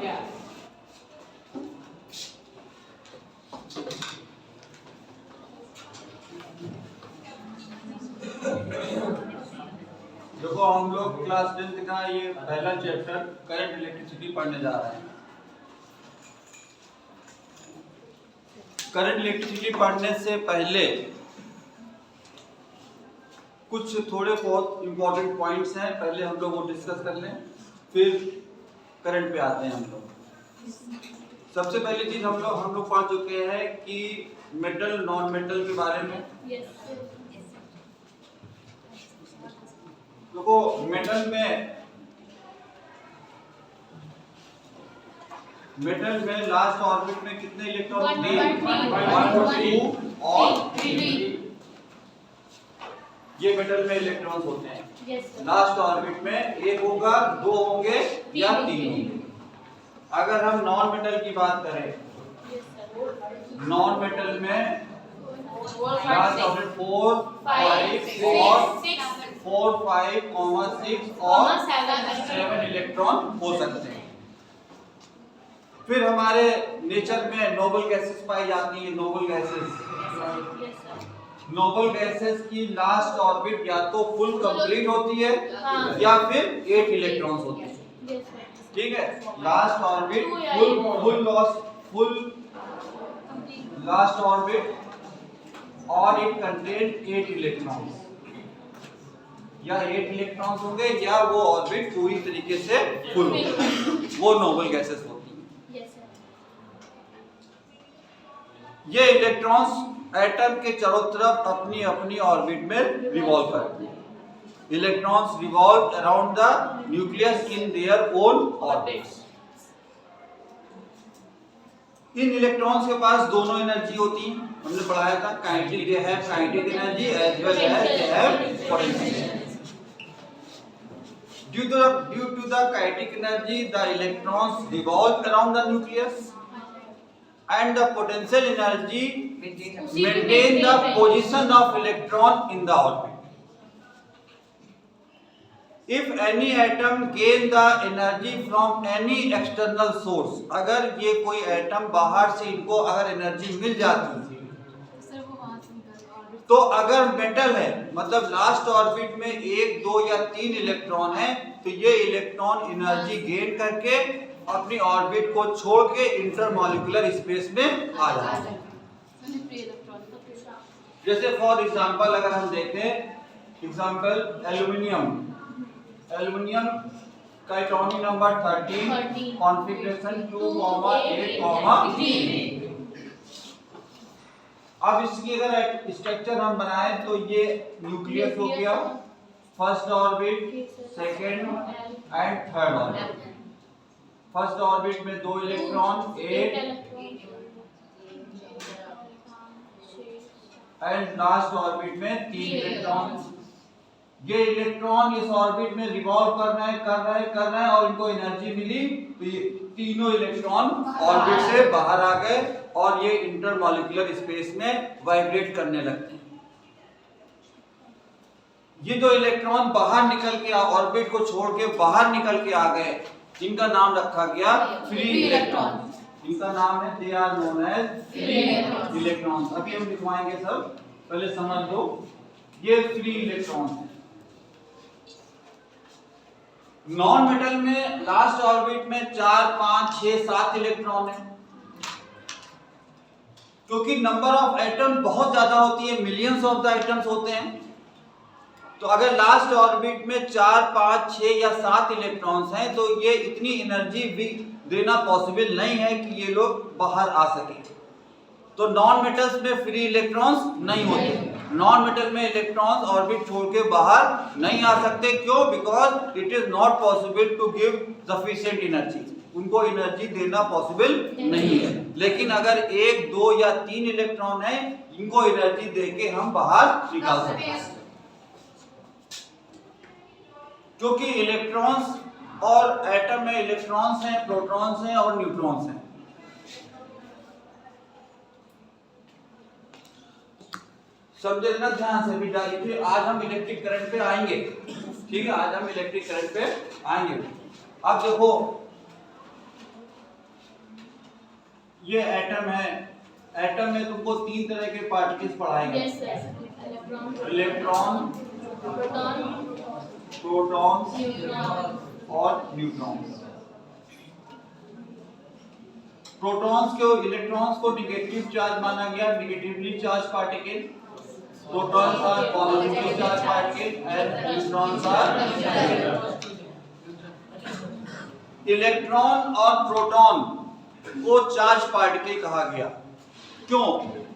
गया। देखो हम लोग क्लास 10th का ये पहला चैप्टर करंट इलेक्ट्रिसिटी पढ़ने जा रहे हैं। करंट इलेक्ट्रिसिटी पढ़ने से पहले कुछ थोड़े बहुत इंपॉर्टेंट पॉइंट्स हैं, पहले हम लोग वो डिस्कस कर लें, फिर करंट पे आते हैं हम लोग। सबसे पहली चीज हम लोग पढ़ चुके हैं कि मेटल नॉन मेटल के बारे में। देखो मेटल में लास्ट ऑर्बिट में कितने इलेक्ट्रॉन होते हैं? 1 2 और 3। ये मेटल में इलेक्ट्रॉन्स होते हैं। लास्ट ऑर्बिट में एक होगा, 2 होंगे या 3 होंगे। अगर हम नॉन मेटल की बात करें, नॉन मेटल में लास्ट ऑर्बिट 4 5 4 5 6 और 7 इलेक्ट्रॉन हो सकते हैं। फिर हमारे नेचर में नोबल गैसेस पाई जाती है। नोबल गैसेस की लास्ट ऑर्बिट या तो फुल कंप्लीट होती है या फिर 8 इलेक्ट्रॉन्स होते हैं। ठीक है, last orbit full last orbit और इट कंटेन 8 इलेक्ट्रॉन्स, या 8 इलेक्ट्रॉन्स होंगे या वो ऑर्बिट पूरी तरीके से फुल होगी, वो नोबल गैसेस होती है। ये इलेक्ट्रॉन्स एटम के चारों तरफ अपनी अपनी ऑर्बिट में रिवॉल्व करते हैं। Electrons revolve around the nucleus in their own orbits. इन इलेक्ट्रॉन्स के पास दोनों एनर्जी होती है, हमने पढ़ाया था, kinetic energy as well as they have potential energy. Due to the kinetic energy, the electrons revolve around the nucleus, and the potential energy maintain the position of electron in the orbit. If any atom gain the energy from any external source, अगर ये कोई atom बाहर से इनको अगर energy मिल जाती है, तो अगर मेटल है, मतलब लास्ट ऑर्बिट में 1 2 या 3 इलेक्ट्रॉन है, तो ये इलेक्ट्रॉन एनर्जी गेन करके अपनी ऑर्बिट को छोड़ के इंटरमॉलिक्यूलर स्पेस में आ जाते हैं। जैसे फॉर एग्जांपल अगर हम देखें, एग्जांपल एल्युमिनियम का एटॉमिक नंबर 13, कॉन्फ़िगरेशन 2,8,3। अब इसकी अगर स्ट्रक्चर हम बनाएं तो ये न्यूक्लियस हो गया, first orbit, second and third orbit. First orbit में 2 इलेक्ट्रॉन 8 एंड लास्ट ऑर्बिट में 3 इलेक्ट्रॉन। ये इलेक्ट्रॉन इस ऑर्बिट में रिवॉल्व कर रहे हैं और इनको एनर्जी मिली, तो ये तीनों इलेक्ट्रॉन ऑर्बिट से बाहर आ गए और ये इंटरमॉलिक्यूलर स्पेस में वाइब्रेट करने लगते हैं। ये जो इलेक्ट्रॉन बाहर निकल के ऑर्बिट को छोड़ के बाहर निकल के आ गए, जिनका नाम रखा गया फ्री इलेक्ट्रॉन। इनका नाम है, they are known as free electrons. अभी हम लिखवाएंगे सब, पहले समझ लो, ये फ्री इलेक्ट्रॉन्स हैं। नॉन मेटल में लास्ट ऑर्बिट में 4 5 6 7 इलेक्ट्रॉन है, क्योंकि नंबर ऑफ एटम बहुत ज्यादा होती है, मिलियंस ऑफ द एटम्स होते हैं। तो अगर लास्ट ऑर्बिट में 4 5 6 या 7 इलेक्ट्रॉन्स हैं, तो ये इतनी एनर्जी भी देना पॉसिबल नहीं है कि ये लोग बाहर आ सके। तो नॉन मेटल्स में फ्री इलेक्ट्रॉन्स नहीं होते। नॉन मेटल में इलेक्ट्रॉन्स ऑर्बिट छोड़ के बाहर नहीं आ सकते। क्यों? Because it is not possible to give sufficient energy, उनको एनर्जी देना पॉसिबल नहीं है। लेकिन अगर 1 2 या 3 इलेक्ट्रॉन है, इनको एनर्जी देके हम बाहर निकाल सकते हैं, क्योंकि इलेक्ट्रॉन्स और एटम में इलेक्ट्रॉन्स हैं, प्रोटॉन्स हैं और न्यूट्रॉन्स हैं। समझे ना ध्यान से भी डालिए। फिर आज हम इलेक्ट्रिक करंट पे आएंगे, ठीक है, आज हम इलेक्ट्रिक करंट पे आएंगे। अब देखो ये एटम है। एटम में तुमको 3 तरह के पार्टिकल्स पढ़ाएंगे। इलेक्ट्रॉन, प्रोटॉन्स और न्यूट्रॉन्स। प्रोटॉन्स को, इलेक्ट्रॉन्स को नेगेटिव चार्ज माना गया, negatively charge particle. Protons are positively charge particle and neutrons are. Electron और प्रोटॉन को चार्ज पार्टिकल कहा गया। क्यों?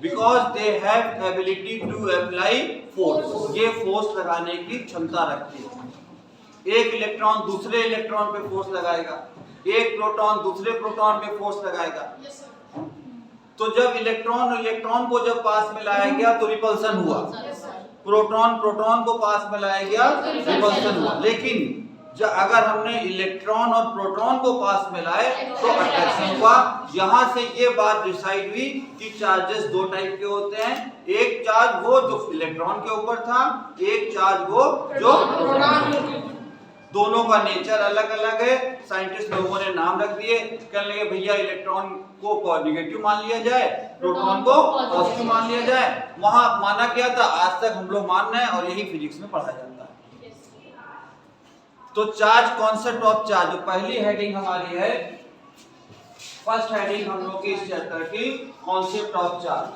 Because they have ability to apply force. ये फोर्स लगाने की क्षमता रखते हैं। एक इलेक्ट्रॉन दूसरे इलेक्ट्रॉन पे फोर्स लगाएगा, एक प्रोटॉन दूसरे प्रोटॉन पे फोर्स लगाएगा। तो जब इलेक्ट्रॉन को जब पास में लाया गया तो रिपल्सन हुआ। प्रोटॉन को पास में लाया गया, रिपल्सन हुआ। लेकिन जब अगर हमने इलेक्ट्रॉन और प्रोटॉन को पास में लाए तो अट्रैक्शन हुआ। यहां से ये बात डिसाइड हुई कि चार्जेस 2 टाइप के होते हैं। एक चार्ज वो जो इलेक्ट्रॉन के ऊपर था, एक चार्ज वो जो प्रोटॉन। दोनों का नेचर अलग अलग है। साइंटिस्ट लोगों ने नाम रख दिए, कहने लगे भैया इलेक्ट्रॉन को नेगेटिव मान लिया जाए, प्रोटॉन को पॉजिटिव मान लिया जाए। वहां माना क्या था, आज तक हम लोग मान रहे हैं और यही फिजिक्स में पढ़ा जाता है। तो चार्ज, कॉन्सेप्ट ऑफ चार्ज, पहली हेडिंग हमारी है, फर्स्ट हेडिंग हम लोग की इस चैप्टर की, कॉन्सेप्ट ऑफ चार्ज।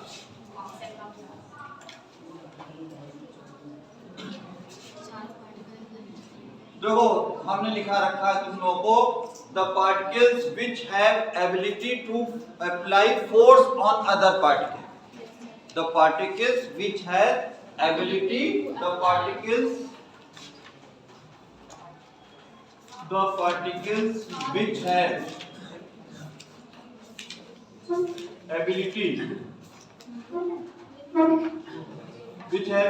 देखो हमने लिखा रखा है तुम लोगों को, the particles which have ability to apply force on other particle. The particles which have ability, the particles which have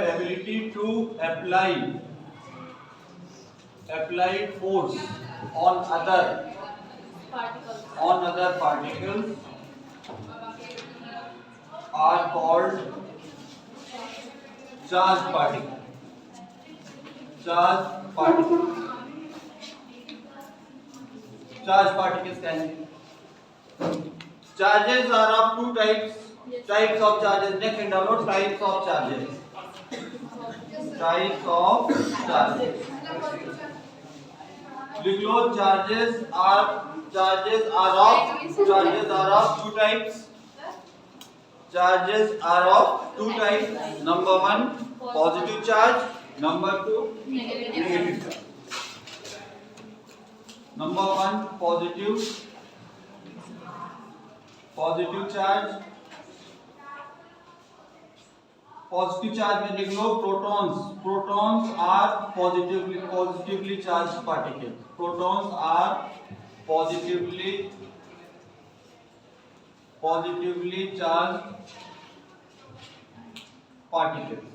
ability to apply force on other particles are called charged particles. Charged particles क्या है? Charges are of 2 types. Types of charges. Next in download, types of charges. Types of charges. लिख लो, charges are of 2 types. Charges are of 2 types. Number 1, positive charge. Number 2, negative charge. Number 1, positive charge. Positive charge में लिख लो protons are positively charged particles. Protons are positively charged particles.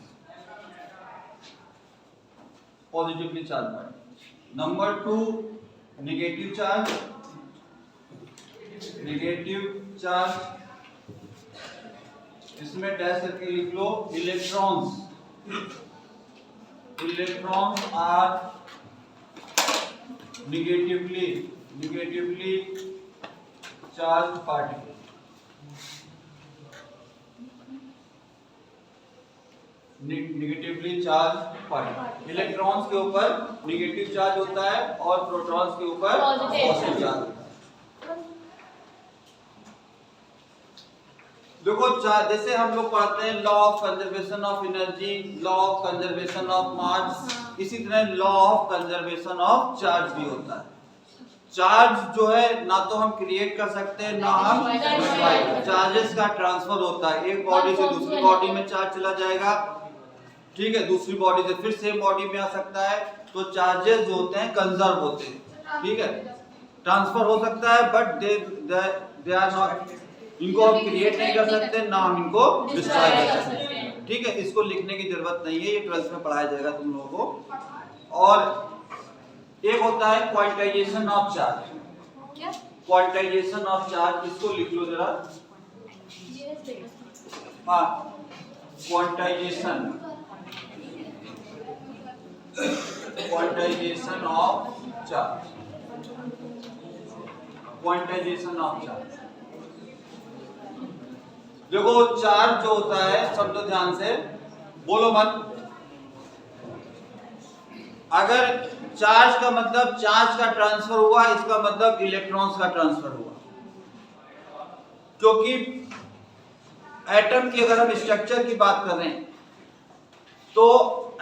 Positively charged particles. Number 2, negative charge. इसमें dash करके लिख लो, electrons are negatively charged particles. Negatively charge particle. Electrons के ऊपर negative charge होता है और प्रोटॉन्स के ऊपर पॉजिटिव चार्ज होता है। देखो जैसे हम लोग पढ़ते हैं law of conservation of energy, law of conservation of mass, इसी तरह law of conservation of charge भी होता है। चार्ज जो है ना तो हम क्रिएट कर सकते हैं ना हम डिस्ट्रॉय। चार्जेस का ट्रांसफर होता है, एक बॉडी से दूसरी बॉडी में चार्ज चला जाएगा, ठीक है, दूसरी बॉडी से फिर सेम बॉडी में आ सकता है। तो चार्जेस जो होते हैं कंजर्व होते हैं, ठीक है, ट्रांसफर हो सकता है बट दे आर नॉट, इनको हम क्रिएट नहीं कर सकते ना हम इनको डिस्ट्रॉय कर सकते, ठीक है। इसको लिखने की जरूरत नहीं है, ये 12th में पढ़ाया जाएगा तुम लोगों को। और एक होता है quantization of charge. Quantization of charge, इसको लिख लो जरा। हाँ, quantization of charge. Quantization of charge देखो चार्ज जो होता है, सब तो ध्यान से बोलो मत। अगर चार्ज का मतलब चार्ज का ट्रांसफर हुआ, इसका मतलब इलेक्ट्रॉन्स का ट्रांसफर हुआ। क्योंकि एटम की अगर हम स्ट्रक्चर की बात कर रहे हैं तो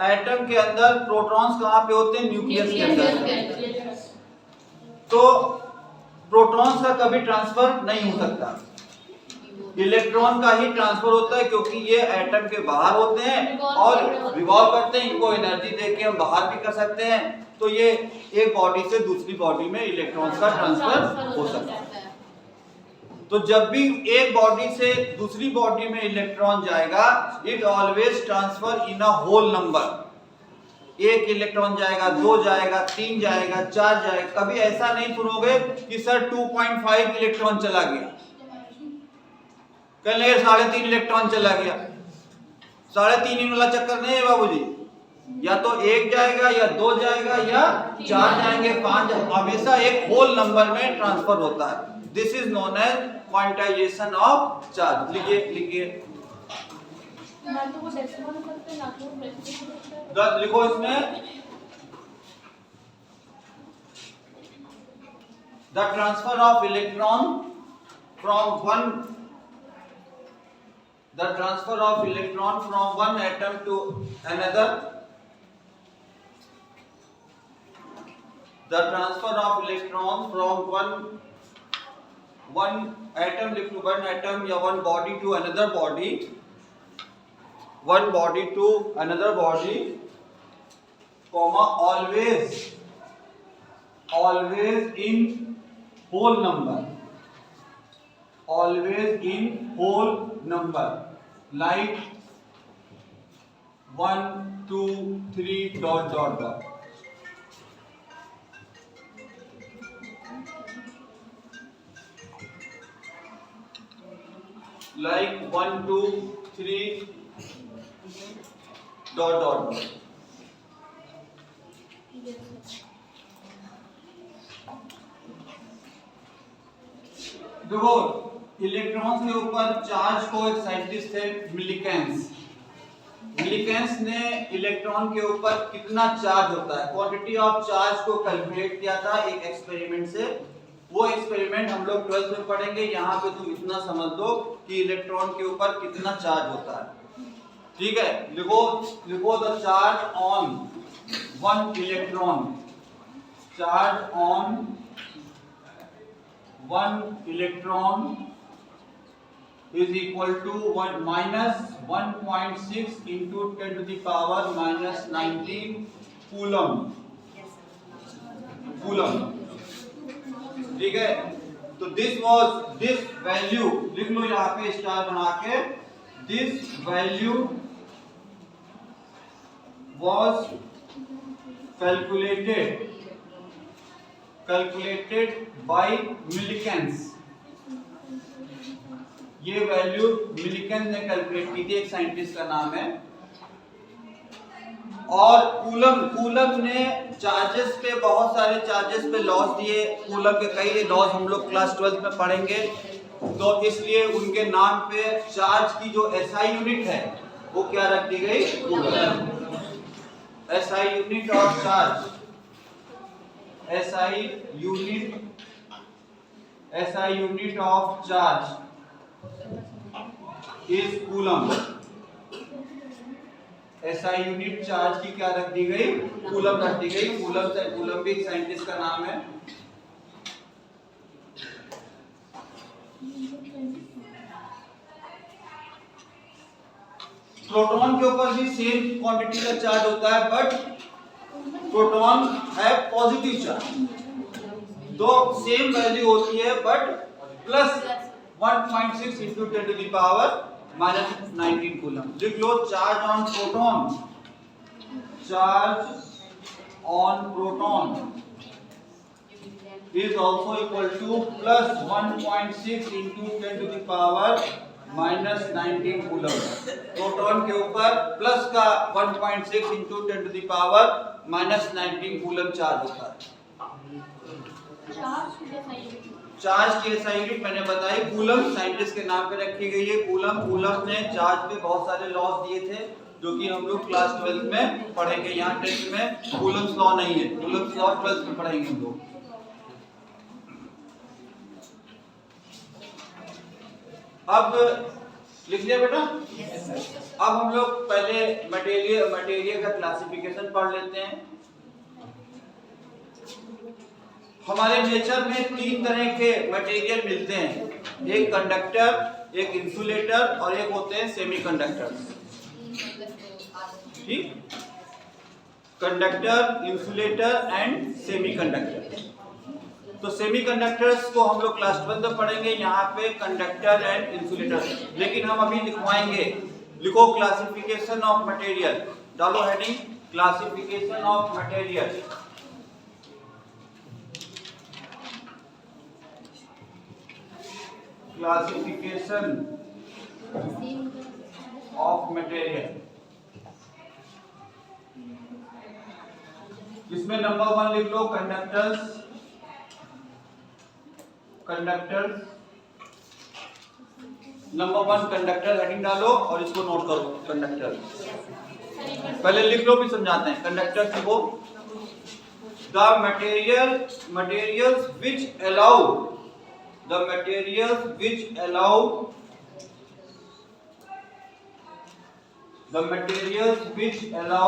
एटम के अंदर प्रोटॉन्स कहाँ पे होते हैं? न्यूक्लियस के अंदर। तो प्रोटॉन्स का कभी ट्रांसफर नहीं हो सकता, इलेक्ट्रॉन का ही ट्रांसफर होता है, क्योंकि ये एटम के बाहर होते हैं और रिवॉल्व करते हैं। इनको एनर्जी देके हम बाहर भी कर सकते हैं। तो ये एक बॉडी से दूसरी बॉडी में इलेक्ट्रॉन्स का ट्रांसफर हो सकता है। तो जब भी एक बॉडी से दूसरी बॉडी में इलेक्ट्रॉन जाएगा, it always transfer in a whole number. एक इलेक्ट्रॉन जाएगा, 2 जाएगा, 3 जाएगा, 4 जाएगा। कभी ऐसा नहीं सुनोगे कि सर 2.5 इलेक्ट्रॉन चला गया, कल 3.5 इलेक्ट्रॉन चला गया। 3.5 वाला चक्कर नहीं है बाबूजी। या तो 1 जाएगा, या 2 जाएगा, या 4 जाएंगे, 5। हमेशा एक होल नंबर में ट्रांसफर होता है। This is known as quantization of charge. लिखिए लिखो इसमें, the transfer of electron from one atom to another. The transfer of electron from one atom to one atom या one body to another body, one body to another body, comma always in whole number, always in whole number, like 1 2 3 dot dot dot. Like 1 2 3 dot dot dot. देखो electrons के ऊपर charge को एक scientist थे मिलिकेंस। मिलिकेंस ने electron के ऊपर कितना चार्ज होता है, क्वांटिटी ऑफ चार्ज को कैलकुलेट किया था एक एक्सपेरिमेंट से। वो एक्सपेरिमेंट हम लोग 12th में पढ़ेंगे। यहाँ पे तुम इतना समझ दो कि इलेक्ट्रॉन के ऊपर कितना चार्ज होता है। ठीक है, लिखो the charge on one electron, charge on one electron is equal to 1-1.6 into 10 to the power minus 19 coulomb. ठीक है, तो दिस वैल्यू लिख लो यहाँ पे स्टार बना के। This value was calculated by मिलिकेंस। ये वैल्यू मिलिकेंस ने कैलकुलेट की थी, एक साइंटिस्ट का नाम है। और कूलम ने चार्जेस पे, बहुत सारे चार्जेस पे लॉज दिए। कूलम के कई लॉज हम लोग क्लास 12 में पढ़ेंगे, तो इसलिए उनके नाम पे चार्ज की जो एसआई यूनिट है वो क्या रख दी गई? Coulomb. SI unit of charge, SI unit of charge is coulomb. SI unit charge की क्या रख दी गई? कूलम रख दी गई। कूलम भी साइंटिस्ट का नाम है। प्रोटॉन के ऊपर भी सेम क्वांटिटी का चार्ज होता है, बट प्रोटॉन है पॉजिटिव चार्ज। दो सेम वैल्यू होती है, but plus 1.6 into 10 to the power minus 19 coulomb. लिख लो charge on proton, charge on proton is also equal to plus 1.6 into 10 to the power minus 19 coulomb. Proton के ऊपर plus का 1.6 into 10 to the power minus 19 coulomb charge होता है। Charge की SI unit मैंने बताई कूलम, साइंटिस्ट के नाम पे रखी गई है कूलम। कूलम ने चार्ज पे बहुत सारे लॉज दिए थे जो कि हम लोग क्लास 12 में पढ़ेंगे। यहाँ 10th में कूलम्स लॉ नहीं है, कूलम्स लॉ 12th में पढ़ेंगे हम लोग। अब लिख लिया बेटा? अब हम लोग पहले मटेरियल का क्लासिफिकेशन पढ़ लेते हैं। हमारे नेचर में 3 तरह के मटेरियल मिलते हैं, एक कंडक्टर, एक इंसुलेटर और एक होते हैं सेमीकंडक्टर। ठीक, कंडक्टर, इंसुलेटर एंड सेमीकंडक्टर। तो सेमीकंडक्टर्स को हम लोग क्लास 12 में पढ़ेंगे, यहाँ पे कंडक्टर एंड इंसुलेटर। लेकिन हम अभी लिखवाएंगे, लिखो क्लासिफिकेशन ऑफ मटेरियल, डालो heading classification of material. Classification of material, इसमें नंबर 1 लिख लो conductors. Conductors number 1 conductor heading डालो और इसको नोट करो। कंडक्टर पहले लिख लो फिर समझाते हैं। कंडक्टर लिखो the materials which allow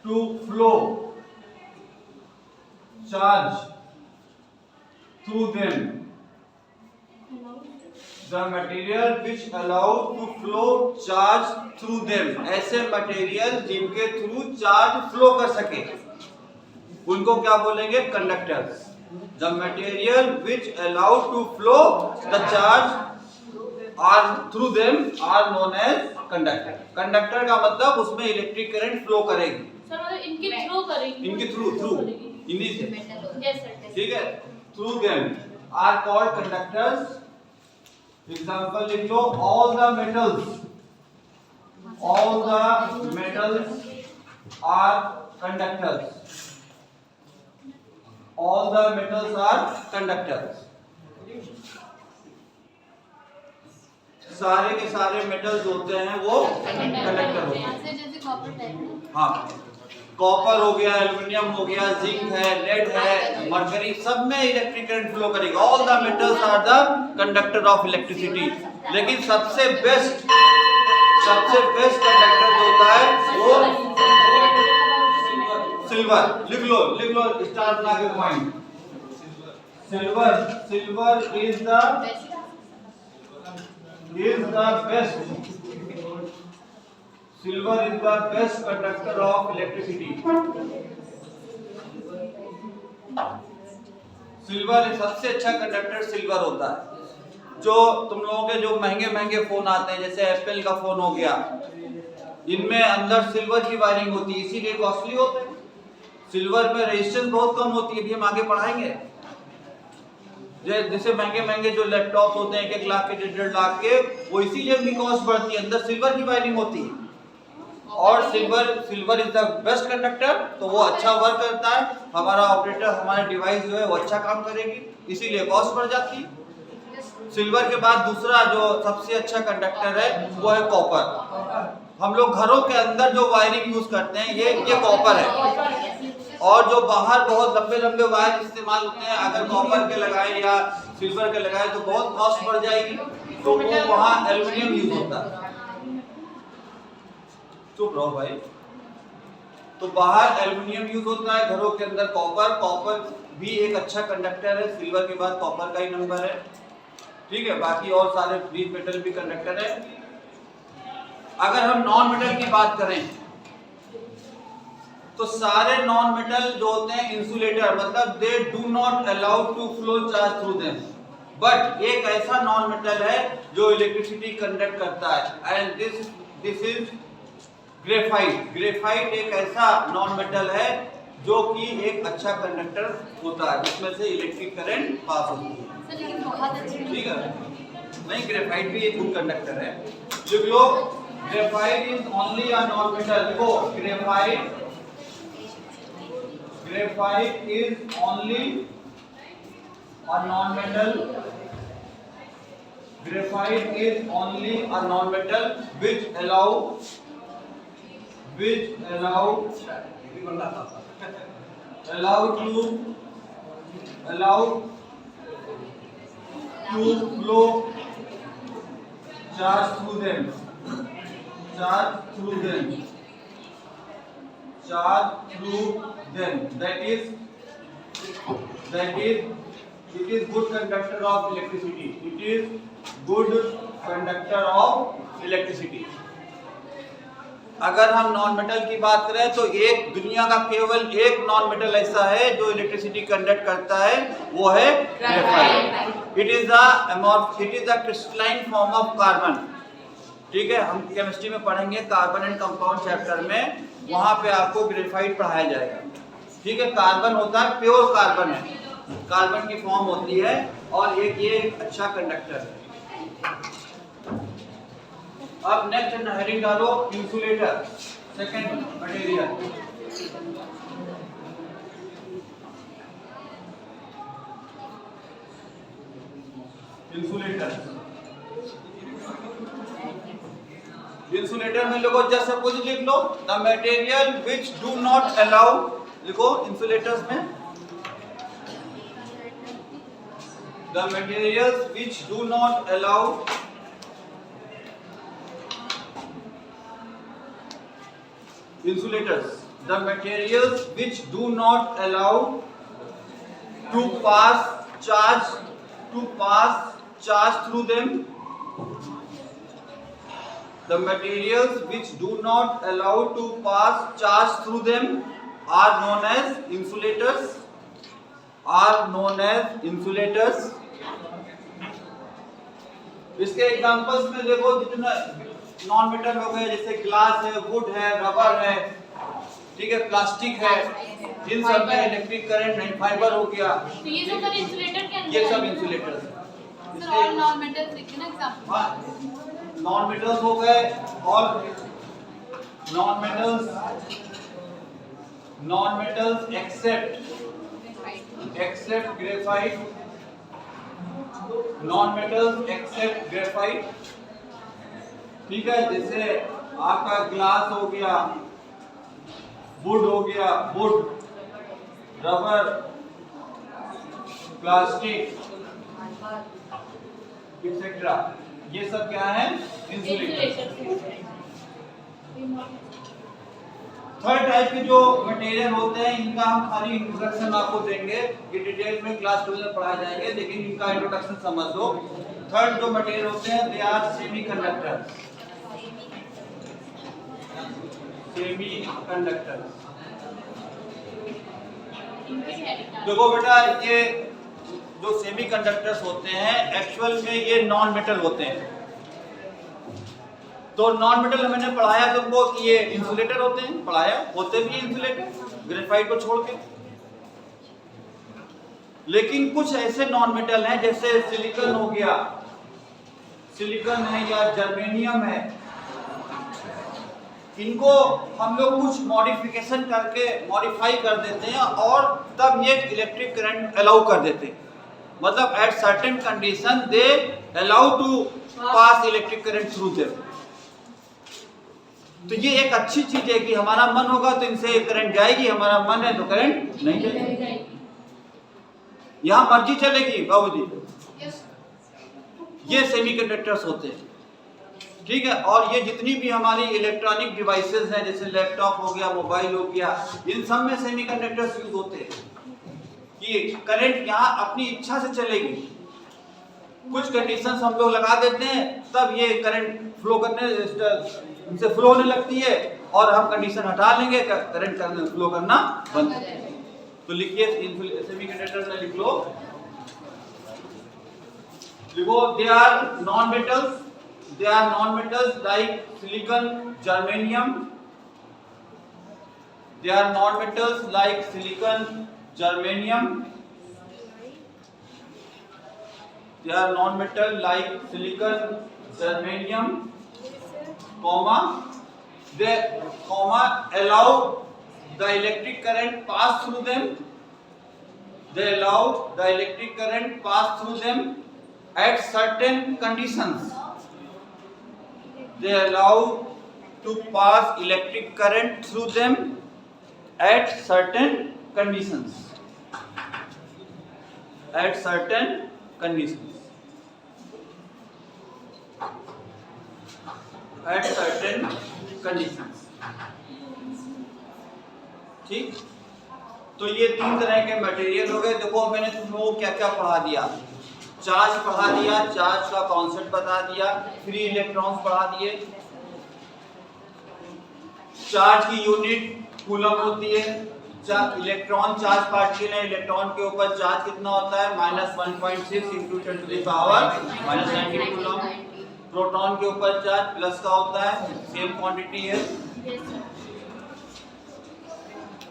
to flow charge through them, the material which allow to flow charge through them, ऐसे मटेरियल जिनके थ्रू चार्ज फ्लो कर सके उनको क्या बोलेंगे? Conductors. The material which allow to flow the charge are through them are known as conductor। Conductor का मतलब उसमें इलेक्ट्रिक करंट फ्लो करेगी। इनके थ्रू करेंगे, इनके थ्रू इन्हीं से, यस सर, ठीक है। Through them are called conductors. Example लिख लो all the metals are conductors। all the metals are conductors। सारे के सारे मेटल्स होते हैं वो कंडक्टर होते हैं। जैसे कॉपर टाइप। हाँ, कॉपर हो गया, एल्युमिनियम हो गया, जिंक है, लेड है, मरकरी, सब में इलेक्ट्रिक करंट फ्लो करेगा। All the metals are the conductor of electricity. लेकिन सबसे बेस्ट कंडक्टर जो होता है वो सिल्वर। लिख लो स्टार बना के point. Silver is the best conductor of electricity. Silver सबसे अच्छा कंडक्टर सिल्वर होता है। जो तुम लोगों के जो महंगे फोन आते हैं, जैसे एप्पल का फोन हो गया, इनमें अंदर सिल्वर की वायरिंग होती है, इसीलिए कॉस्टली होते हैं। सिल्वर में रेजिस्टेंस बहुत कम होती है, अभी हम आगे पढ़ाएंगे। जैसे महंगे जो लैपटॉप होते हैं 1 लाख के 1.5 लाख के, वो इसीलिए उनकी कॉस्ट बढ़ती है, अंदर सिल्वर की वायरिंग होती है। और silver is the best conductor, तो वो अच्छा वर्क करता है। हमारा ऑपरेटर, हमारे डिवाइस जो है वो अच्छा काम करेगी, इसीलिए कॉस्ट बढ़ जाती है। सिल्वर के बाद दूसरा जो सबसे अच्छा कंडक्टर है वो है कॉपर। हम लोग घरों के अंदर जो वायरिंग यूज करते हैं ये कॉपर है। और जो बाहर बहुत लंबे वायर इस्तेमाल होते हैं, अगर कॉपर के लगाए या सिल्वर के लगाए तो बहुत कॉस्ट बढ़ जाएगी, तो वो वहाँ एल्युमिनियम यूज होता है। चुप रहो भाई। तो बाहर एल्युमिनियम यूज होता है, घरों के अंदर कॉपर भी एक अच्छा कंडक्टर है। सिल्वर के बाद कॉपर का ही नंबर है, ठीक है। बाकी और सारे फ्री मेटल भी कंडक्टर है। अगर हम नॉन मेटल की बात करें तो सारे नॉन मेटल जो होते हैं इंसुलेटर, मतलब they do not allow to flow charge through them. But एक ऐसा नॉन मेटल है जो इलेक्ट्रिसिटी कंडक्ट करता है, and this is graphite. Graphite एक ऐसा नॉन मेटल है जो कि एक अच्छा कंडक्टर होता है, जिसमें से इलेक्ट्रिक करंट पास होती है, ठीक है। नहीं, ग्रेफाइट भी एक गुड कंडक्टर है। लिख लो graphite is only a non metal. लिखो graphite is only A non-metal graphite is only a non-metal which allow to flow charge through them. That is it is good conductor of electricity. अगर हम non metal की बात करें तो एक दुनिया का केवल एक नॉन मेटल ऐसा है जो इलेक्ट्रिसिटी कंडक्ट करता है, वो है graphite. It is a crystalline form of carbon. ठीक है, हम केमिस्ट्री में पढ़ेंगे कार्बन एंड कंपाउंड चैप्टर में, वहां पे आपको ग्रेफाइट पढ़ाया जाएगा. ठीक है, कार्बन होता है, प्योर कार्बन है, कार्बन की फॉर्म होती है और ये अच्छा कंडक्टर है. अब नेक्स्ट हेडिंग डालो इंसुलेटर, सेकंड मटेरियल. इंसुलेटर में लोगो जस्ट सपोज लिख लो the material which do not allow, लिखो इंसुलेटर्स में the materials which do not allow insulators, the materials which do not allow to pass charge through them. The materials which do not allow to pass charge through them are known as insulators. इसके examples में देखो, जितना non metal हो गए जैसे glass है, would है, rubber है, ठीक है, प्लास्टिक है, इन सब में इलेक्ट्रिक करंट नहीं, फाइबर हो गया, तो ये जो सब इंसुलेटर के अंदर ये सब इंसुलेटर्स हैं. सर ऑल नॉन मेटल्स लिखिए ना एग्जांपल. हाँ, नॉन मेटल्स हो गए, और non metals accept graphite, non metals accept graphite. ठीक है, जैसे आपका ग्लास हो गया, वुड हो गया, रबर, प्लास्टिक एक्सेट्रा, ये सब क्या है? इंसुलेटर. थर्ड टाइप के जो मटेरियल होते हैं इनका हम खाली इंट्रोडक्शन आपको देंगे, ये डिटेल में क्लास 2 में पढ़ाए जाएंगे, लेकिन इनका इंट्रोडक्शन समझ लो. थर्ड जो मटेरियल होते हैं दे आर सेमीकंडक्टर. देखो बेटा, ये जो सेमीकंडक्टर्स होते हैं एक्चुअल में ये नॉन मेटल होते हैं. तो नॉन मेटल मैंने पढ़ाया तुमको कि ये इंसुलेटर होते हैं, पढ़ाया, होते भी इंसुलेटर ग्रेफाइट को छोड़ के. लेकिन कुछ ऐसे नॉन मेटल हैं जैसे सिलिकॉन हो गया, सिलिकॉन है या जर्मेनियम है, इनको हम लोग कुछ मॉडिफिकेशन करके मॉडिफाई कर देते हैं और तब ये इलेक्ट्रिक करंट अलाउ कर देते हैं. मतलब at certain condition they allow to pass electric current through them. तो ये एक अच्छी चीज है कि हमारा मन होगा तो इनसे करंट जाएगी, हमारा मन है तो करंट नहीं जाएगी. यहां मर्जी चलेगी बाबूजी. ये सेमीकंडक्टर्स होते हैं. ठीक है, और ये जितनी भी हमारी इलेक्ट्रॉनिक डिवाइसेस हैं जैसे लैपटॉप हो गया, मोबाइल हो गया, इन सब में सेमीकंडक्टर्स यूज होते हैं कि करंट यहाँ अपनी इच्छा से चलेगी. कुछ कंडीशंस हम लोग लगा देते हैं तब ये करंट फ्लो होने लगती है, और हम कंडीशन हटा लेंगे करंट फ्लो करना बंद. तो लिखिए सेमीकंडक्टर्स में लिख लो, they are non metals. They are non-metals like silicon, germanium. They are non-metals like silicon, germanium. They are non-metal like silicon, germanium, they allow the electric current pass through them. they allow the electric current pass through them at certain conditions. They allow to pass electric current through them at certain conditions. At certain conditions. At certain conditions. ठीक, तो ये तीन तरह के material हो गए। देखो मैंने तुम लोगों को क्या क्या पढ़ा दिया, चार्ज पढ़ा दिया, चार्ज का कॉन्सेप्ट बता दिया, फ्री इलेक्ट्रॉन्स पढ़ा दिए, चार्ज की यूनिट कूलम होती है, इलेक्ट्रॉन चार्ज पार्टिकल है, इलेक्ट्रॉन के ऊपर चार्ज कितना होता है -1.6 × 10⁻⁻90 कूलम। प्रोटॉन के ऊपर चार्ज प्लस का होता है, सेम क्वांटिटी है।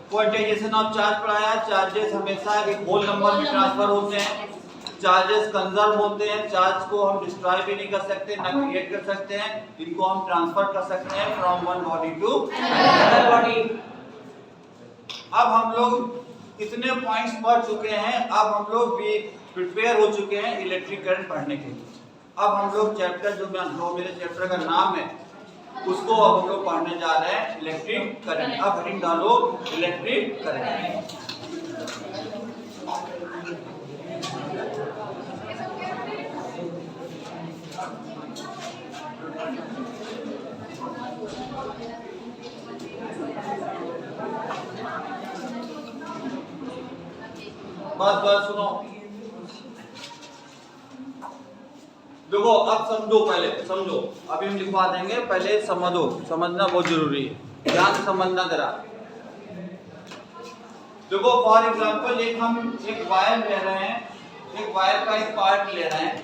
क्वांटाइजेशन ऑफ चार्ज पढ़ाया, चार्जेस हमेशा एक होल नंबर में ट्रांसफर होते हैं, चार्जेस कंजर्व होते हैं, चार्ज को हम डिस्ट्रॉय भी नहीं कर सकते, ना क्रिएट कर सकते हैं, इनको हम ट्रांसफर कर सकते हैं from one body to another body. अब हम लोग इतने पॉइंट्स पढ़ चुके हैं, अब हम लोग भी प्रिपेयर हो चुके हैं इलेक्ट्रिक करंट पढ़ने के लिए। अब हम लोग चैप्टर जो मेरे चैप्टर का नाम है उसको अब हम लोग पढ़ने जा रहे हैं, इलेक्ट्रिक करंट। अब हेडिंग डालो इलेक्ट्रिक करंट। बस सुनो, देखो अब समझो, पहले समझो, अभी हम लिखवा देंगे, पहले समझो, समझना बहुत जरूरी है, ध्यान से समझना जरा। देखो फॉर एग्जांपल एक वायर ले रहे हैं, एक वायर का एक पार्ट ले रहे हैं,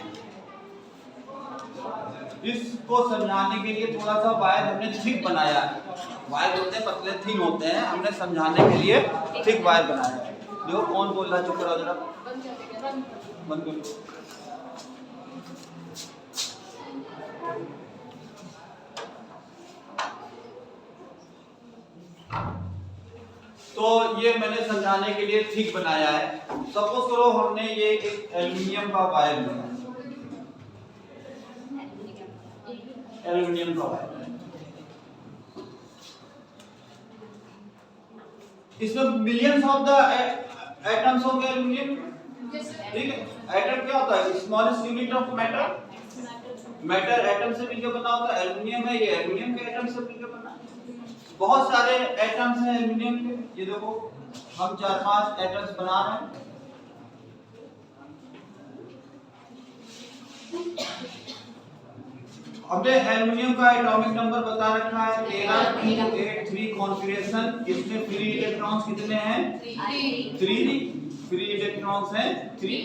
इसको समझाने के लिए थोड़ा सा वायर हमने थिक बनाया है। वायर होते हैं पतले, थिन होते हैं, हमने समझाने के लिए थिक वायर बनाया है। देखो कौन बोल रहा है, चुप करो जरा, बंद करो। तो ये मैंने समझाने के लिए थिक बनाया है। सपोज करो हमने ये एक एल्युमिनियम का वायर लिया, एल्युमिनियम का वायर, इसमें मिलियंस ऑफ द एटम्स हो गए एल्युमिनियम, ठीक है। एटम क्या होता है, smallest unit of matter, matter atom से मिलकर बना होता है, एल्युमिनियम है, ये एल्युमिनियम के एटम से मिलकर बना। बहुत सारे एटम्स हैं एल्युमिनियम के, ये देखो हम 4-5 एटम्स बना रहे हैं। हमने एल्युमिनियम का एटॉमिक नंबर बता रखा है 13 कॉन्फिगरेशन। इसमें फ्री इलेक्ट्रॉन्स कितने हैं, 3 फ्री इलेक्ट्रॉन्स हैं 3।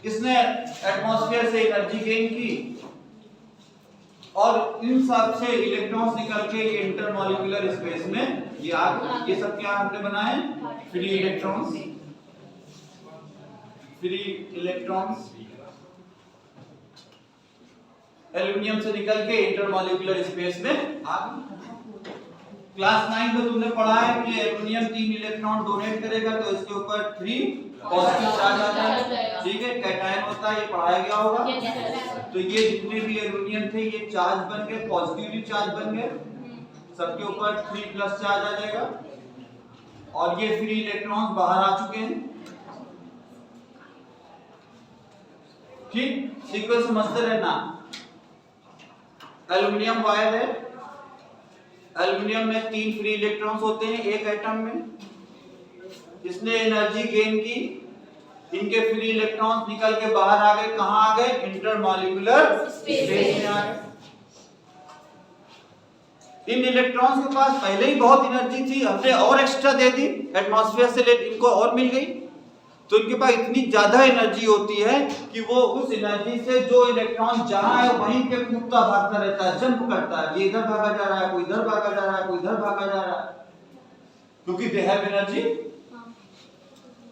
इसने एटमॉस्फेयर से एनर्जी गेन की और इन सब से इलेक्ट्रॉन्स निकल के ये इंटरमॉलिक्यूलर स्पेस में ये आ गए। ये सब क्या हमने बनाए, free electrons, free electrons aluminium से निकल के इंटरमॉलिक्यूलर स्पेस में आ गए। क्लास 9 में तुमने पढ़ा है कि एल्युमिनियम 3 इलेक्ट्रॉन डोनेट करेगा तो इसके ऊपर 3 पॉजिटिव चार्ज आता है, ठीक है, कैटायन होता है, ये पढ़ाया गया होगा। तो ये जितने भी एल्युमिनियम थे ये चार्ज बन गए, पॉजिटिवली चार्ज बन गए, सबके ऊपर 3+ चार्ज आ जाएगा और ये फ्री इलेक्ट्रॉन्स बाहर आ चुके हैं। ठीक, सीक्वेंस समझते रहना। एल्युमिनियम वायर है, एल्युमिनियम में 3 फ्री इलेक्ट्रॉन्स होते हैं एक एटम में। इसने एनर्जी गेन की, इनके फ्री इलेक्ट्रॉन्स निकल के बाहर आ गए, कहां आ गए, इंटरमॉलिक्यूलर स्पेस में आ गए। इन इलेक्ट्रॉन्स के पास पहले ही बहुत एनर्जी थी, हमने और एक्स्ट्रा दे दी, एटमॉस्फेयर से इनको और मिल गई, तो इनके पास इतनी ज्यादा एनर्जी होती है कि वो उस एनर्जी से जो इलेक्ट्रॉन जहां है वहीं पे कूदता भागता रहता है, जंप करता है। ये इधर भागा जा रहा है, कोई इधर भागा जा रहा है, कोई इधर भागा जा रहा है, क्योंकि दे हैव एनर्जी।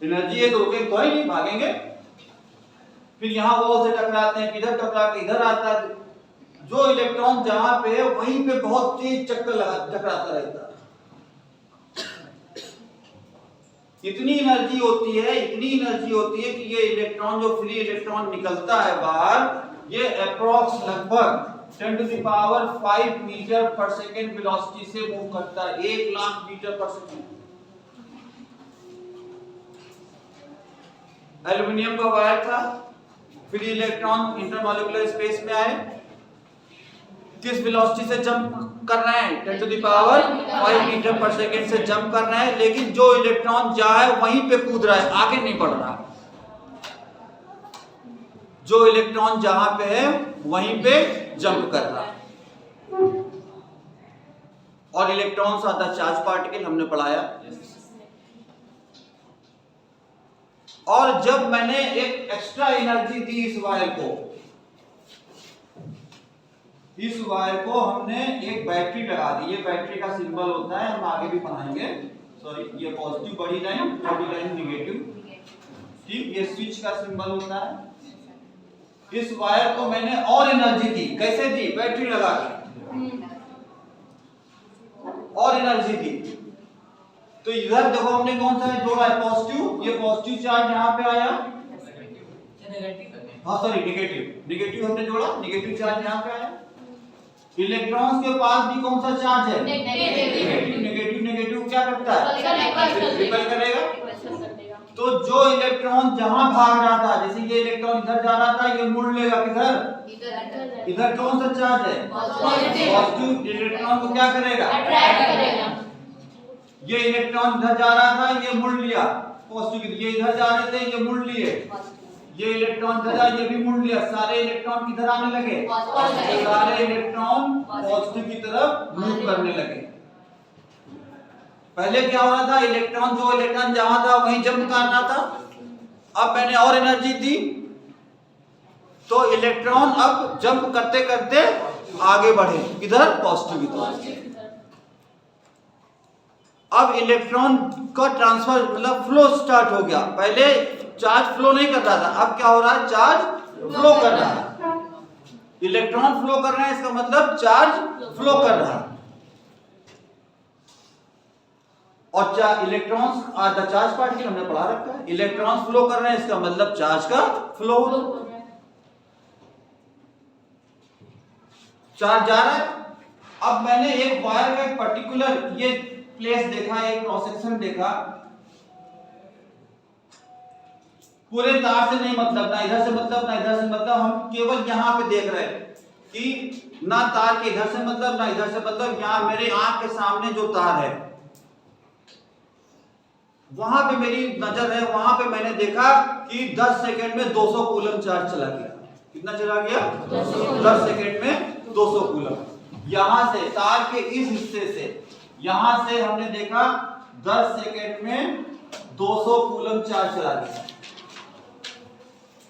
एनर्जी है तो रुके तो ही नहीं, भागेंगे। फिर यहाँ वॉल से टकराते हैं, इधर टकरा के इधर आता है, जो इलेक्ट्रॉन जहां पे है वहीं पे बहुत तेज चक्कर लगा टकराता रहता है। इतनी एनर्जी होती है, इतनी एनर्जी होती है कि ये इलेक्ट्रॉन जो फ्री इलेक्ट्रॉन निकलता है बाहर, ये अप्रॉक्स लगभग 10 to the power 5 मीटर पर सेकेंड वेलोसिटी से मूव करता है, 1 लाख मीटर पर सेकेंड। एल्युमिनियम का वायर था, फ्री इलेक्ट्रॉन इंटरमॉलिक्यूलर स्पेस में आए, किस वेलोसिटी से जंप कर रहे हैं? 10 to the power 5 मीटर पर सेकेंड से जंप कर रहे हैं, लेकिन जो इलेक्ट्रॉन जहां है वहीं पे कूद रहा है, आगे नहीं बढ़ रहा। जो इलेक्ट्रॉन जहां पे है वहीं पे जंप कर रहा है। और electrons are the charge particle, हमने पढ़ाया। और जब मैंने एक एक्स्ट्रा एनर्जी दी इस वायर को, इस वायर को हमने एक बैटरी लगा दी। ये बैटरी का सिंबल होता है, हम आगे भी पढ़ाएंगे। सॉरी, ये पॉजिटिव बड़ी लाइन, छोटी लाइन निगेटिव, ठीक। ये स्विच का सिंबल होता है। इस वायर को मैंने और एनर्जी दी। कैसे दी? बैटरी लगा के और एनर्जी दी। तो इधर देखो हमने कौन सा जोड़ा है? पॉजिटिव। ये पॉजिटिव चार्ज यहाँ पे आया, हाँ सॉरी निगेटिव, निगेटिव हमने जोड़ा, निगेटिव चार्ज यहाँ पे आया। इलेक्ट्रॉन्स के पास भी कौन सा चार्ज है? नेगेटिव। नेगेटिव नेगेटिव क्या करता है? रिपेल करेगा। तो जो इलेक्ट्रॉन जहां भाग रहा था, जैसे ये इलेक्ट्रॉन इधर जा रहा था, ये मुड़ लेगा किधर? इधर कौन सा चार्ज है? पॉजिटिव। इलेक्ट्रॉन को क्या करेगा? अट्रैक्ट करेगा। ये इलेक्ट्रॉन इधर जा रहा था, ये मुड़ लिया पॉजिटिव। ये इधर जा रहे थे, ये मुड़ लिए। ये इलेक्ट्रॉन इधर आया, ये भी मुड़ लिया। सारे इलेक्ट्रॉन किधर आने लगे? सारे इलेक्ट्रॉन पॉजिटिव की तरफ मूव करने लगे। पहले क्या हो रहा था? इलेक्ट्रॉन, जो इलेक्ट्रॉन जहां था वहीं जंप कर रहा था। अब मैंने और एनर्जी दी, तो इलेक्ट्रॉन अब जंप करते करते आगे बढ़े, किधर? पॉजिटिव की तरफ। अब इलेक्ट्रॉन का ट्रांसफर मतलब फ्लो स्टार्ट हो गया। पहले चार्ज फ्लो नहीं कर रहा था, अब क्या हो रहा है? चार्ज फ्लो कर रहा है। इलेक्ट्रॉन फ्लो कर रहे हैं, इसका मतलब चार्ज फ्लो कर रहा है। और electrons are the charge particle, हमने पढ़ा रखा है। इलेक्ट्रॉन्स फ्लो कर रहे हैं, इसका मतलब चार्ज का फ्लो, चार्ज जा रहा है। अब मैंने एक वायर का एक पर्टिकुलर ये प्लेस देखा, एक क्रॉस सेक्शन देखा। पूरे तार से नहीं मतलब, ना इधर से मतलब, ना इधर से मतलब, हम केवल यहां पे देख रहे हैं कि ना तार के इधर से मतलब, ना इधर से मतलब। यहां मेरे आंख के सामने जो तार है वहां पे मेरी नजर है, वहां पे मैंने देखा कि 10 सेकंड में 200 कूलम चार्ज चला गया। कितना चला गया? 10 सेकंड में 200 कूलम। यहां से तार के इस हिस्से से, यहां से हमने देखा 10 सेकंड में 200 कूलम चार्ज चला गया।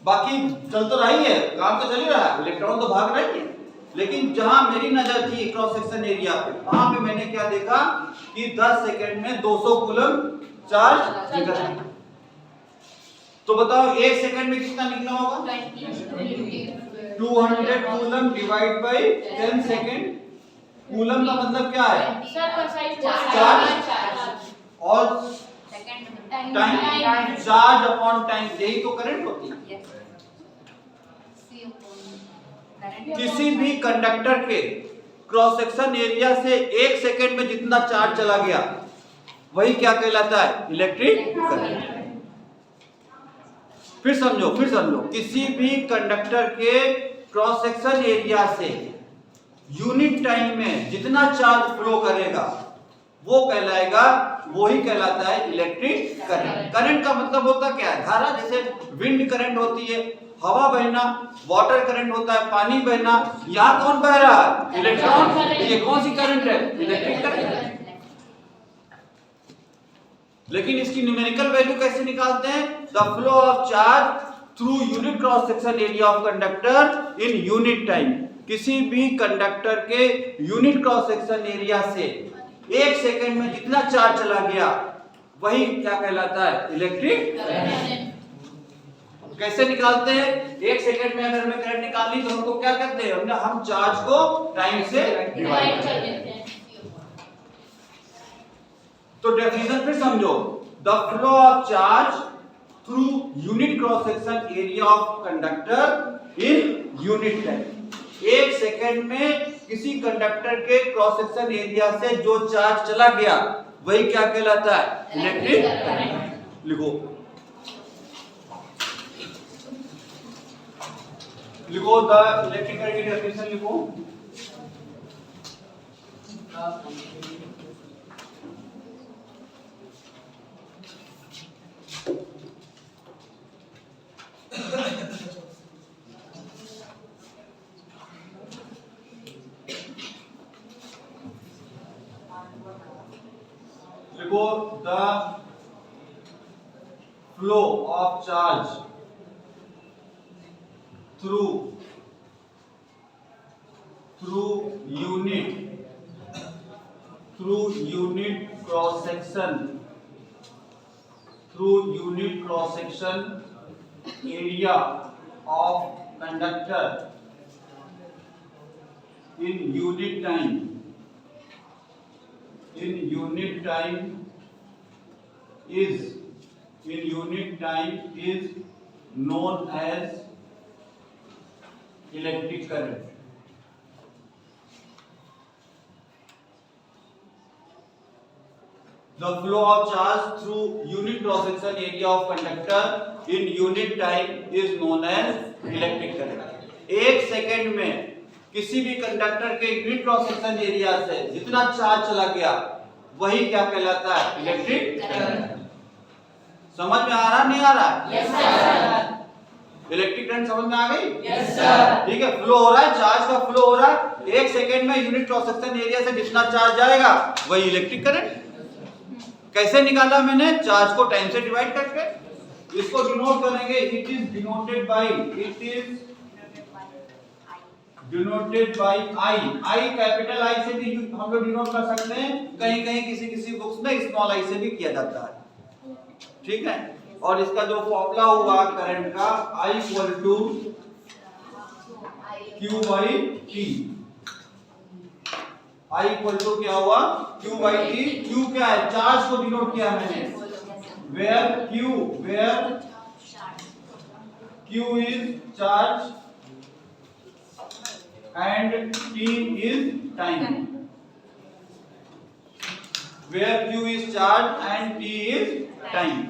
बाकी चल तो रही है, काम तो चल ही रहा है, इलेक्ट्रॉन तो भाग रही है। लेकिन जहां मेरी नजर थी क्रॉस सेक्शन एरिया पे, वहां पे मैंने क्या देखा कि 10 सेकंड में 200 कूलम चार्ज निकला। तो बताओ 1 सेकंड में कितना निकला होगा? 200 coulomb divide by 10 second. Coulomb का मतलब क्या है? चार्ज और टाइम, चार्ज अपॉन टाइम, यही तो करंट होती है। किसी भी कंडक्टर के क्रॉस सेक्शन एरिया से 1 सेकंड में जितना चार्ज चला गया वही क्या कहलाता है? Electric current. फिर समझो, किसी भी कंडक्टर के क्रॉस सेक्शन एरिया से यूनिट टाइम में जितना चार्ज फ्लो करेगा वो कहलाएगा, वही कहलाता है इलेक्ट्रिक करंट। करंट का मतलब होता क्या है? धारा। जैसे विंड करंट होती है, हवा बहना, वाटर करंट होता है, पानी बहना। यहाँ कौन बह रहा है? इलेक्ट्रॉन। ये कौन सी करंट है? Electric current. लेकिन इसकी न्यूमेरिकल वैल्यू कैसे निकालते हैं? The flow of charge through unit cross section area of conductor in unit time. किसी भी कंडक्टर के यूनिट क्रॉस सेक्शन एरिया से 1 सेकंड में जितना चार्ज चला गया वही क्या कहलाता है? Electric current. कैसे निकालते हैं? 1 सेकंड में अगर हमें करंट निकालनी तो हमको क्या करते हैं? हम चार्ज को टाइम से डिवाइड कर देते हैं। तो डेफिनेशन फिर समझो, the flow of charge through unit cross section area of conductor in unit time. एक सेकेंड में किसी कंडक्टर के क्रॉस सेक्शन एरिया से जो चार्ज चला गया वही क्या कहलाता है? Electric current. लिखो द इलेक्ट्रिक करंट की डेफिनेशन लिखो। लिखो the flow of charge through unit cross section area of conductor in unit time is known as electric current। The flow of charge through unit cross section area of conductor in unit time is known as electric current। एक second में किसी भी conductor के unit cross section area से जितना charge चला गया वही क्या कहलाता है? Electric current. समझ में आ रहा नहीं आ रहा? Yes sir. इलेक्ट्रिक करंट समझ में आ गई? Yes sir. ठीक है, फ्लो हो रहा है, चार्ज का फ्लो हो रहा है, एक सेकेंड में यूनिट क्रॉस सेक्शन एरिया से जितना चार्ज जाएगा वही इलेक्ट्रिक करंट। कैसे निकाला मैंने? चार्ज को टाइम से डिवाइड करके। इसको डिनोट करेंगे, it is denoted by I capital I से भी हम लोग डिनोट कर सकते हैं, कहीं कहीं किसी बुक्स में स्मॉल आई से भी किया जाता है। ठीक है, और इसका जो फॉर्मूला हुआ करंट का I equal to Q by T। I equal to क्या हुआ? Q by T। Q क्या है? चार्ज को डिनोट किया मैंने, where Q is charge and T is time, where Q is charge and T is time।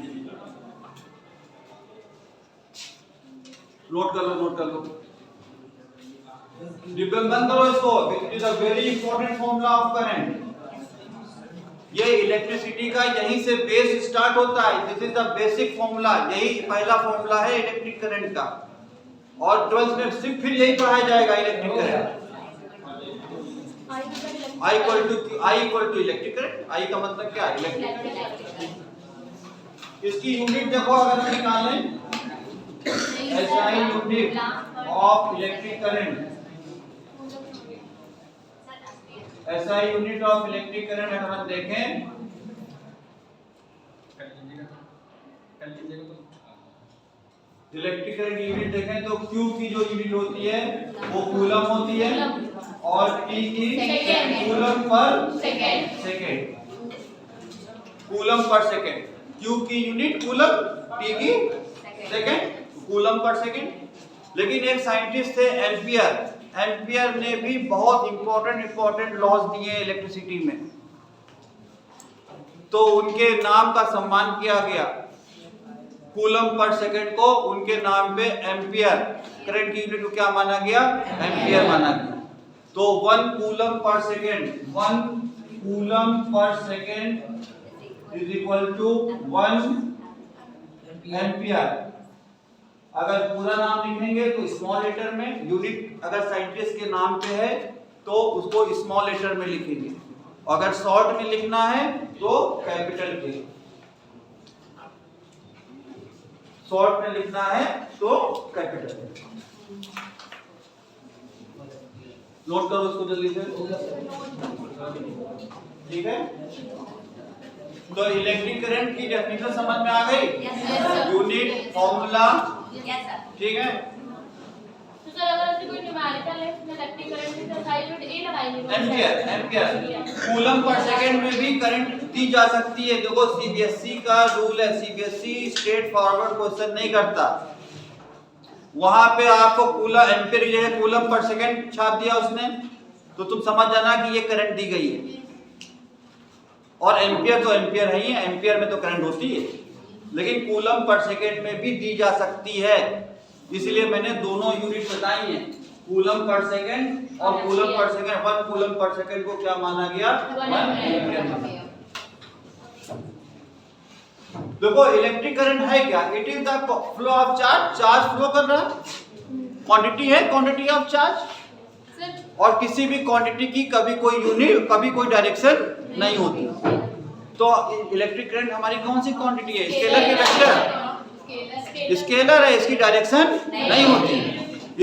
Note कर लो। डिब्बे बंद करो इसको। It is a very important formula of current. ये इलेक्ट्रिसिटी का यहीं से बेस स्टार्ट होता है। This is the basic formula, यही पहला फॉर्मूला है इलेक्ट्रिक करंट का, और 12th में सिर्फ फिर यही पढ़ाया जाएगा electric current. I equal to electric current. I का मतलब क्या है? इलेक्ट्रिक। इसकी यूनिट देखो अगर हम निकालें, SI unit of electric current, SI unit of electric current अगर हम देखें, इलेक्ट्रिक करंट यूनिट देखें तो Q की जो यूनिट होती है वो कूलम होती है, और T की coulomb per second. Coulomb per second, Q की यूनिट कूलम, T की सेकेंड, कूलम पर सेकेंड। लेकिन एक साइंटिस्ट थे एम्पियर ने भी बहुत इंपॉर्टेंट लॉज दिए इलेक्ट्रिसिटी में, तो उनके नाम का सम्मान किया गया। कूलम पर सेकेंड को उनके नाम पे एम्पियर, करंट की यूनिट को क्या माना गया? एम्पियर माना गया। तो 1 coulomb per second is equal to 1 ampere. अगर पूरा नाम लिखेंगे तो स्मॉल लेटर में, यूनिट अगर साइंटिस्ट के नाम पे है तो उसको स्मॉल लेटर में लिखेंगे, अगर शॉर्ट में लिखना है तो कैपिटल के, शॉर्ट में लिखना है तो कैपिटल। नोट करो उसको जल्दी से, ठीक है। तो इलेक्ट्रिक करंट की डेफिनेशन समझ में आ गई? यूनिट, फॉर्मूला, ठीक है। तो सर अगर ऐसे कोई न्यूमेरिकल है इसमें इलेक्ट्रिक करंट की साइज में ए लगाएंगे एम्पियर कूलम पर सेकंड में भी करंट दी जा सकती है। देखो सीबीएसई का रूल है, सीबीएसई स्ट्रेट फॉरवर्ड क्वेश्चन नहीं करता। वहां पे आपको कूलम एम्पियर की जगह कूलम पर सेकंड छाप दिया उसने, तो तुम समझ जाना कि ये करंट दी गई है। और एम्पियर तो एम्पियर है ही, एम्पियर में तो करंट होती है, लेकिन कूलम पर सेकंड में भी दी जा सकती है। इसलिए मैंने दोनों यूनिट बताई हैं, कूलम पर सेकंड और कूलम पर सेकंड। 1 कूलम पर सेकंड को क्या माना गया? 1 एम्पियर। देखो इलेक्ट्रिक करंट है क्या? It is the flow of charge, charge flow कर रहा है, क्वांटिटी है, क्वांटिटी ऑफ चार्ज। और किसी भी क्वांटिटी की कभी कोई यूनिट, कभी कोई डायरेक्शन नहीं होती। तो इलेक्ट्रिक करंट हमारी कौन सी क्वांटिटी है? स्केलर की वेक्टर, स्केलर है, इसकी डायरेक्शन नहीं होती।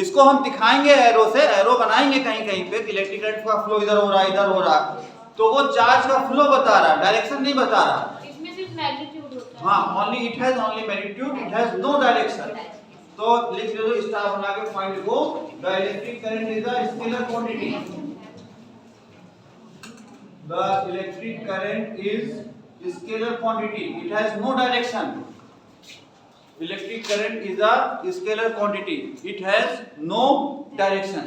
इसको हम दिखाएंगे एरो से, एरो बनाएंगे कहीं कहीं पे, इलेक्ट्रिक करंट का फ्लो इधर हो रहा है, इधर हो रहा, तो वो चार्ज का फ्लो बता रहा, डायरेक्शन नहीं बता रहा। इसमें सिर्फ मैग्नीट्यूड होता है। हाँ, only it has only magnitude, it has no direction. तो लिख लो, स्टार बना के फाइंड लिखो, the electric current is a scalar quantity. The electric current is scalar quantity. It has no direction. Electric current is a scalar quantity. It has no direction.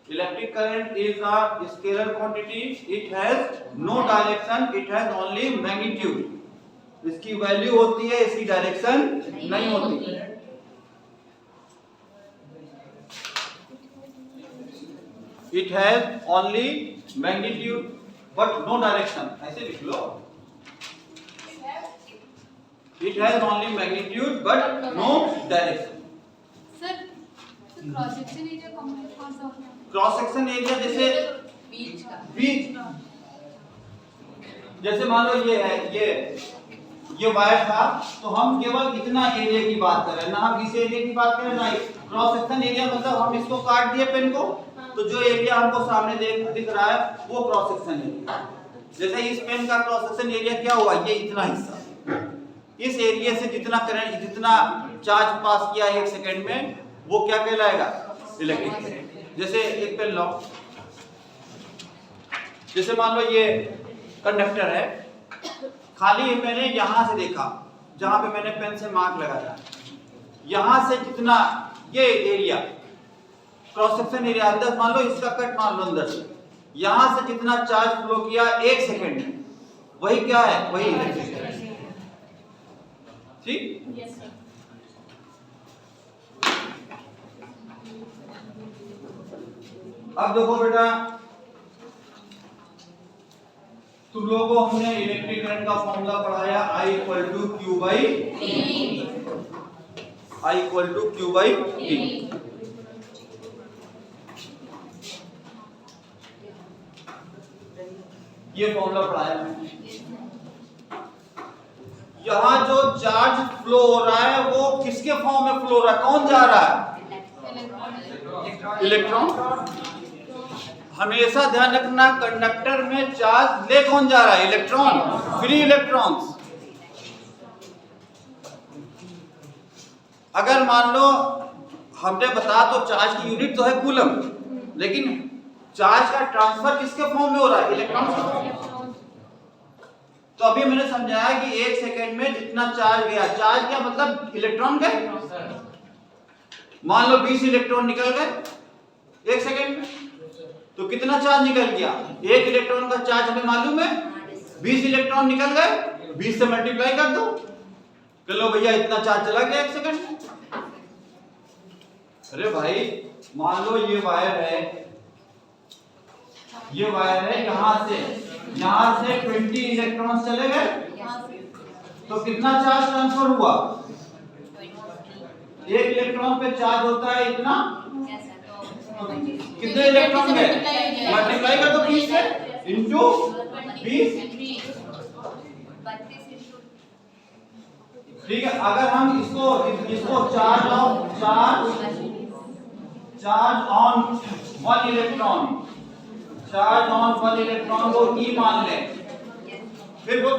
Electric current is a scalar quantity. It has no direction. It has only magnitude. इसकी value होती है, इसकी direction नहीं होती। It has only magnitude but no direction. ऐसे लिख लो, it has only magnitude but no direction. Sir cross section area कौन सा होता है? क्रॉस सेक्शन एरिया जैसे बीच का, बीच, जैसे मान लो ये है, ये वायर था, तो हम केवल इतना एरिया की बात कर रहे हैं, ना हम इस एरिया की बात कर रहे हैं, ना क्रॉस सेक्शन एरिया मतलब हम इसको काट दिए पेन को, तो जो एरिया हमको सामने दिख रहा है वो क्रॉस सेक्शन एरिया। जैसे इस पेन का क्रॉस सेक्शन एरिया क्या हुआ, ये इतना हिस्सा, इस एरिया से जितना करंट, जितना चार्ज पास किया 1 सेकंड में, वो क्या कहलाएगा? Electric current. जैसे एक पेन लो, जैसे मान लो ये कंडक्टर है, खाली मैंने यहां से देखा, जहां पे मैंने पेन से मार्क लगाया, यहां से जितना ये एरिया क्रॉस सेक्शन एरिया अंदर, मान लो इसका कट मान लो अंदर से, यहां से जितना चार्ज फ्लो किया 1 सेकंड में, वही क्या है? वही इलेक्ट्रिक करंट। ठीक? Yes sir. अब देखो बेटा, तुम लोगों को हमने इलेक्ट्रिक करंट का फॉर्मूला पढ़ाया, I equal to Q by T। ये फॉर्मूला पढ़ाया मैंने। यहाँ जो चार्ज फ्लो हो रहा है वो किसके फॉर्म में फ्लो हो रहा है? कौन जा रहा है? इलेक्ट्रॉन। हमेशा ध्यान रखना, कंडक्टर में चार्ज ले कौन जा रहा है? Electron, free electrons. अगर मान लो हमने बता, तो चार्ज की यूनिट तो है कूलम, लेकिन चार्ज का ट्रांसफर किसके फॉर्म में हो रहा है? इलेक्ट्रॉन के फॉर्म में। तो अभी मैंने समझाया कि 1 सेकंड में जितना चार्ज गया, चार्ज क्या मतलब? इलेक्ट्रॉन गए। मान लो 20 इलेक्ट्रॉन निकल गए 1 सेकंड में, तो कितना चार्ज निकल गया? 1 इलेक्ट्रॉन का चार्ज हमें मालूम है, 20 इलेक्ट्रॉन निकल गए, 20 से मल्टीप्लाई कर दो, कर लो भैया, इतना चार्ज चला गया 1 सेकंड में। अरे भाई मान लो ये वायर है, ये वायर है, यहाँ से 20 इलेक्ट्रॉन चले गए, तो कितना चार्ज ट्रांसफर हुआ? 1 इलेक्ट्रॉन पे चार्ज होता है इतना, कितने इलेक्ट्रॉन गए? मल्टीप्लाई कर दो 20 से, इंटू 20। ठीक है, अगर हम इसको charge on 1 electron, charge on 1 electron को E मान लें, फिर वो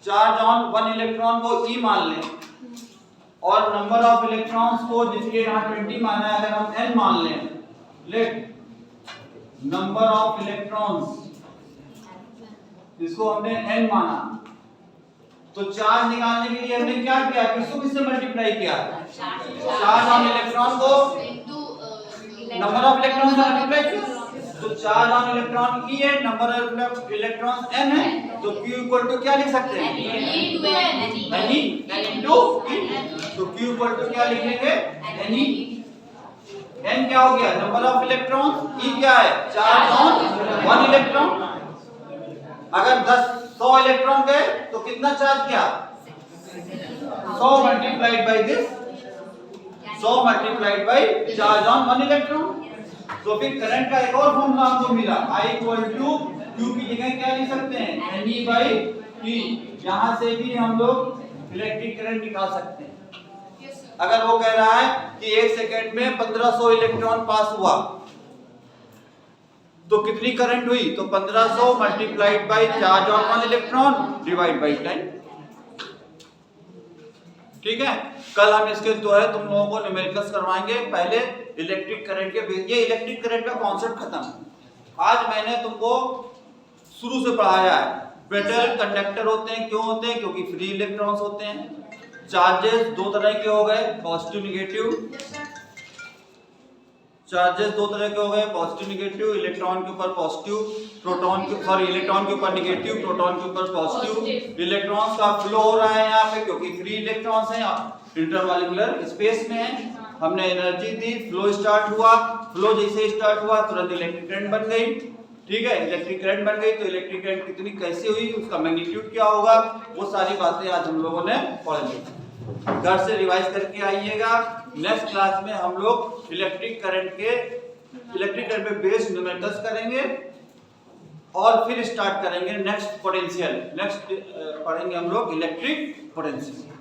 चार्ज ऑन 1 इलेक्ट्रॉन को E मान लें, और नंबर ऑफ इलेक्ट्रॉन्स को जिसके यहाँ 20 माना है, अगर हम n मान लें, लेट नंबर ऑफ इलेक्ट्रॉन्स जिसको हमने n माना, तो चार्ज निकालने के लिए हमने क्या किया, किससे मल्टीप्लाई किया, चार्ज ऑन इलेक्ट्रॉन को नंबर ऑफ इलेक्ट्रॉन से मल्टीप्लाई किया। तो चार्ज ऑन इलेक्ट्रॉन E है, नंबर ऑफ इलेक्ट्रॉन n है, तो Q इक्वल टू क्या लिख सकते हैं, Ne इनटू E। तो Q इक्वल टू क्या लिखेंगे, Ne। n क्या हो गया, नंबर ऑफ इलेक्ट्रॉन, E क्या है, चार्ज ऑन 1 इलेक्ट्रॉन। अगर 100 इलेक्ट्रॉन गए तो कितना चार्ज किया, 100 multiplied by this, 100 multiplied by charge on 1 electron. तो फिर करंट का एक और फॉर्मूला हमको मिला, I इक्वल टू Q की जगह क्या लिख सकते हैं, Ne बाई T। यहाँ से भी हम लोग इलेक्ट्रिक करंट निकाल सकते हैं। अगर वो कह रहा है कि 1 सेकंड में 1500 इलेक्ट्रॉन पास हुआ, तो कितनी करंट हुई, तो 1500 multiplied by charge on 1 electron divide by time. ठीक है, कल हम इसके जो है तुम लोगों को न्यूमेरिकल्स करवाएंगे। पहले इलेक्ट्रिक करंट के, ये इलेक्ट्रिक करंट का कॉन्सेप्ट खत्म। आज मैंने तुमको शुरू से पढ़ाया है। मेटल कंडक्टर होते हैं, क्यों होते हैं, क्योंकि फ्री इलेक्ट्रॉन्स होते हैं। चार्जेस दो तरह के हो गए, पॉजिटिव निगेटिव। चार्जेस दो तरह के हो गए, पॉजिटिव निगेटिव। इलेक्ट्रॉन के ऊपर पॉजिटिव, प्रोटॉन के इलेक्ट्रॉन के ऊपर निगेटिव, प्रोटॉन के ऊपर पॉजिटिव। इलेक्ट्रॉन्स का फ्लो हो रहा है यहाँ पे, क्योंकि फ्री इलेक्ट्रॉन्स हैं, इंटरमॉलिक्यूलर स्पेस में है। हमने एनर्जी दी, फ्लो स्टार्ट हुआ, फ्लो जैसे स्टार्ट हुआ तुरंत इलेक्ट्रिक करंट बन गई। ठीक है, इलेक्ट्रिक करंट बन गई, तो इलेक्ट्रिक करंट कितनी कैसे हुई, उसका मैग्नीट्यूड क्या होगा, वो सारी बातें आज हम लोगों ने पढ़ ली। घर से रिवाइज करके आइएगा। नेक्स्ट क्लास में हम लोग इलेक्ट्रिक करंट पे बेस्ड न्यूमेरिकल्स करेंगे और फिर स्टार्ट करेंगे नेक्स्ट पोटेंशियल। नेक्स्ट पढ़ेंगे हम लोग इलेक्ट्रिक पोटेंशियल।